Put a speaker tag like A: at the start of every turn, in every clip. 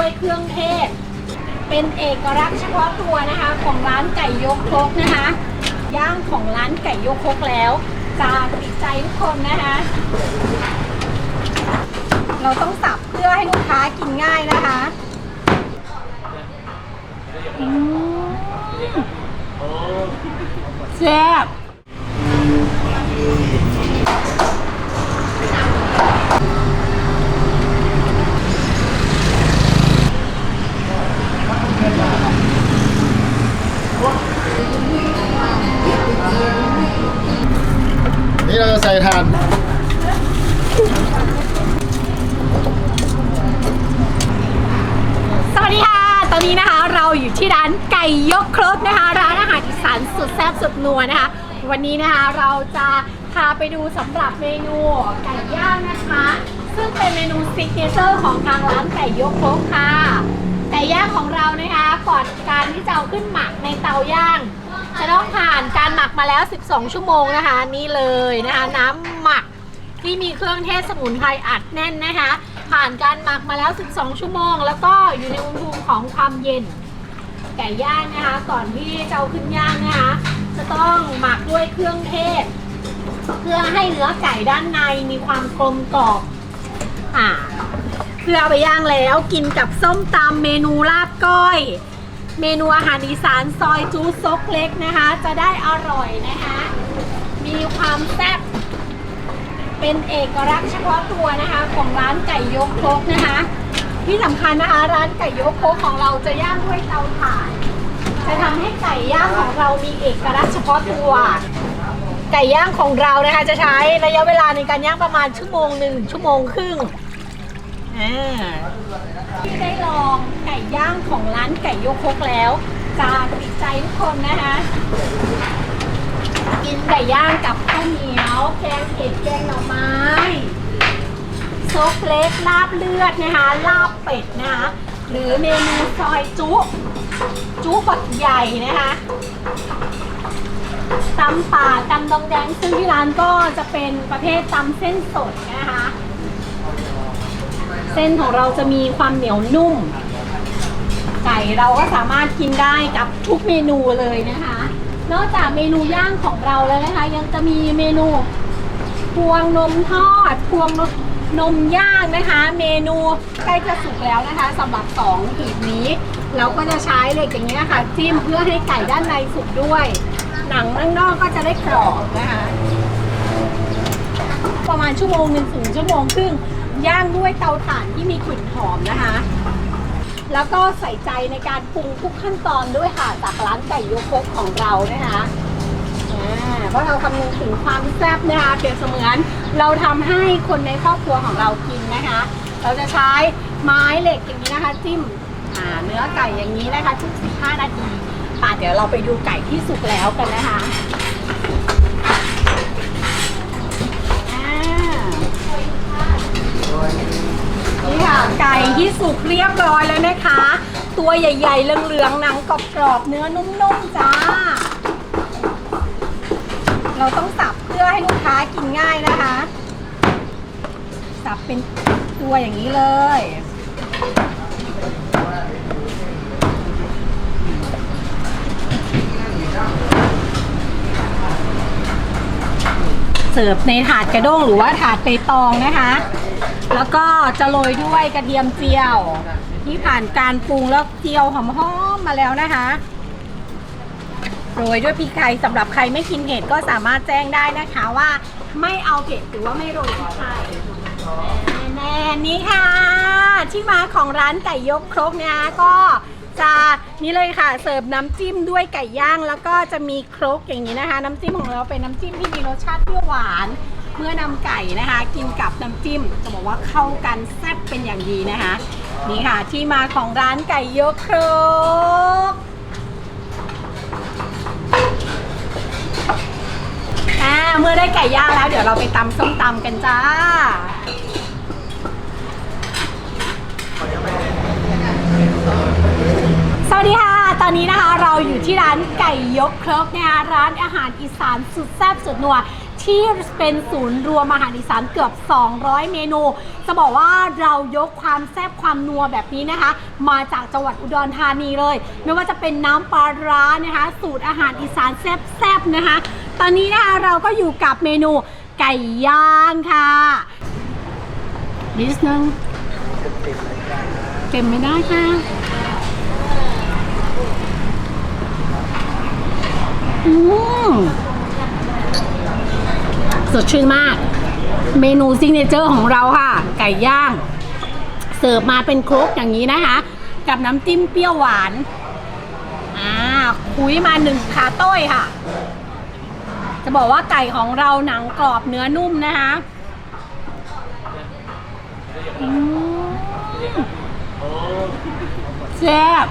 A: ด้วยเครื่องเทศเป็นเอกลักษณ์เฉพาะตัวนะคะของร้านไก่ยกครกนะคะย่างของร้านไก่ยกครกแล้วจะติดใจทุกคนนะคะเราต้องสับเพื่อให้ลูกค้ากินง่ายนะคะแซ่บ
B: นี่เราจะใส่ถ่าน
A: สวัสดีค่ะตอนนี้นะคะเราอยู่ที่ร้านไก่ยกครกนะคะร้านอาหารอีสานสุดแซ่บสุดนัวนะคะวันนี้นะคะเราจะพาไปดูสำหรับเมนูไก่ย่างนะคะซึ่งเป็นเมนูซิกเนเจอร์ของทางร้านไก่ยกครกค่ะไก่ย่างของเรานะคะก่อนการที่จะเอาขึ้นหมักในเตาย่างจะต้องผ่านการหมักมาแล้ว12ชั่วโมงนะคะนี่เลยนะคะน้ำหมักที่มีเครื่องเทศสมุนไพรอัดแน่นนะคะผ่านการหมักมาแล้ว12ชั่วโมงแล้วก็อยู่ในอุณหภูมิของความเย็นไก่ย่างนะคะก่อนที่จะเอาขึ้นย่างนะคะจะต้องหมักด้วยเครื่องเทศเพื่อให้เนื้อไก่ด้านในมีความกลมกล่อมเพื่อเอาไปย่างแล้วกินกับส้มตำเมนูลาบก้อยเมนูอาหารอีสานซอยจู๊ซกเล็กนะคะจะได้อร่อยนะคะมีความแซ่บเป็นเอกลักษณ์เฉพาะตัวนะคะของร้านไก่ยกครกนะคะที่สำคัญนะคะร้านไก่ยกครกของเราจะย่างด้วยเตาถ่านจะทำให้ไก่ย่างของเรามีเอกลักษณ์เฉพาะตัวไก่ย่างของเรานะคะจะใช้ระยะเวลาในการย่างประมาณ1 ชั่วโมงครึ่งที่ได้ลองไก่ย่างของร้านไก่ยกครกแล้วจะติดใจทุกคนนะคะกินไก่ย่างกับข้าวเหนียวแกงเผ็ดแกงหน่อไม้ซกเล็กลาบเลือดนะคะลาบเป็ดนะคะหรือเมนูซอยจุบักใหญ่นะคะตำป่าตำดองแดงซึ่งที่ร้านก็จะเป็นประเภทตำเส้นสดนะคะเส้นของเราจะมีความเหนียวนุ่มไก่เราก็สามารถกินได้กับทุกเมนูเลยนะคะนอกจากเมนูย่างของเราแล้วนะคะยังจะมีเมนูพวงนมทอดพวงนมย่างนะคะเมนูใกล้จะสุกแล้วนะคะสำหรับ2หีบนี้เราก็จะใช้เหล็กอย่างนี้ค่ะจิ้มเพื่อให้ไก่ด้านในสุกด้วยหนังข้างนอกก็จะได้กรอบนะคะประมาณ1 ชั่วโมงถึง1 ชั่วโมงครึ่งย่างด้วยเตาถ่านที่มีกลิ่นหอมนะคะแล้วก็ใส่ใจในการปรุงทุกขั้นตอนด้วยค่ะจากร้านไก่ยกครกของเรานะคะเพราะเราคำนึงถึงความแซ่บนะคะเปรียบเสมือนเราทำให้คนในครอบครัวของเรากินนะคะเราจะใช้ไม้เหล็กอย่างนี้นะคะจิ้มเนื้อไก่อย่างนี้นะคะทุก15 นาทีเดี๋ยวเราไปดูไก่ที่สุกแล้วกันนะคะนี่ค่ะไก่ที่สุกเรียบร้อยแล้วนะคะตัวใหญ่ๆเหลืองๆหนังกรอบๆเนื้อนุ่มๆจ้าเราต้องสับเพื่อให้ลูกค้ากินง่ายนะคะสับเป็นตัวอย่างนี้เลยเสิร์ฟในถาดกระด้งหรือว่าถาดเปตองนะคะแล้วก็จะโรยด้วยกระเทียมเจียวที่ผ่านการปรุงแล้วเจียวหอมๆมาแล้วนะคะโรยด้วยพริกไทยสำหรับใครไม่กินเผ็ดก็สามารถแจ้งได้นะคะว่าไม่เอาเผ็ดหรือว่าไม่โรยพริกไทยแน่ๆนี่ค่ะที่มาของร้านไก่ยกครกเนี่ยก็จะนี่เลยค่ะเสิร์ฟน้ำจิ้มด้วยไก่ย่างแล้วก็จะมีครกอย่างนี้นะคะน้ำจิ้มของเราเป็นน้ำจิ้มที่มีรสชาติเปรี้ยวหวานเมื่อนำไก่นะคะกินกับน้ำจิ้มจะบอกว่าเข้ากันแซ่บเป็นอย่างดีนะคะนี่ค่ะที่มาของร้านไก่ยกครกเมื่อได้ไก่ย่างแล้วเดี๋ยวเราไปตำส้มตำกันจ้าสวัสดีค่ะตอนนี้นะคะเราอยู่ที่ร้านไก่ยกครกนะคะร้านอาหารอีสานสุดแซ่บสุดนัวท ที่เป็นศูนย์รวมอาหารอีสานเกือบ 200 เมนู จะบอกว่าเรายกความแซ่บความนัวแบบนี้นะคะ มาจากจังหวัดอุดรธานีเลย ไม่ว่าจะเป็นน้ำปลาร้านะคะ สูตรอาหารอีสานแซ่บๆนะคะ ตอนนี้นะคะเราก็อยู่กับเมนูไก่ย่างค่ะนิดนึงเต็มไม่ได้ค่ะสดชื่นมากเมนูซิกเนเจอร์ของเราค่ะไก่ย่างเสิร์ฟมาเป็นครกอย่างนี้นะคะกับน้ำจิ้มเปรี้ยวหวานคุยมา1ขาต้อยค่ะจะบอกว่าไก่ของเราหนังกรอบเนื้อนุ่มนะคะแซ่บ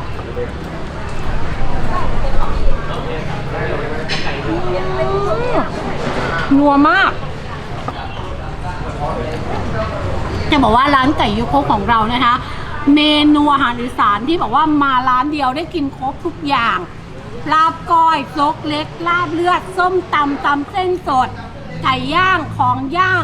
A: นัวมากจะบอกว่าร้านไก่ยุคโคของเรานะคะเมนูอาหารอีสานที่บอกว่ามาร้านเดียวได้กินครบทุกอย่างลาบก้อยซกเล็กลาบเลือดส้มตำเส้นสดไก่ย่างของย่าง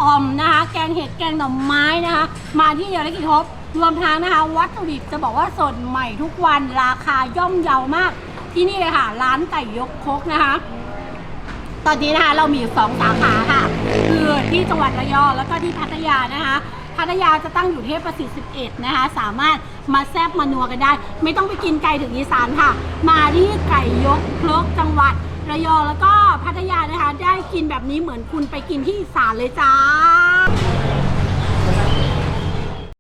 A: อ่อมนะคะแกงเห็ดแกงหน่อไม้นะคะมาที่เดียวได้กินครบรวมทั้งนะคะวัตถุดิบจะบอกว่าสดใหม่ทุกวันราคาย่อมเยาวมากที่นี่เลยค่ะร้านไก่ยกครกนะคะตอนนี้นะคะเรามีอยู่2 สาขาค่ะคือที่จังหวัดระยองแล้วก็ที่พัทยานะคะพัทยาจะตั้งอยู่เทพประสิทธิ์11นะคะสามารถมาแซ่บมานัวกันได้ไม่ต้องไปกินไกลถึงอีสานค่ะมาที่ไก่ยกครกจังหวัดระยองแล้วก็พัทยานะคะได้กินแบบนี้เหมือนคุณไปกินที่อีสานเลยจ้า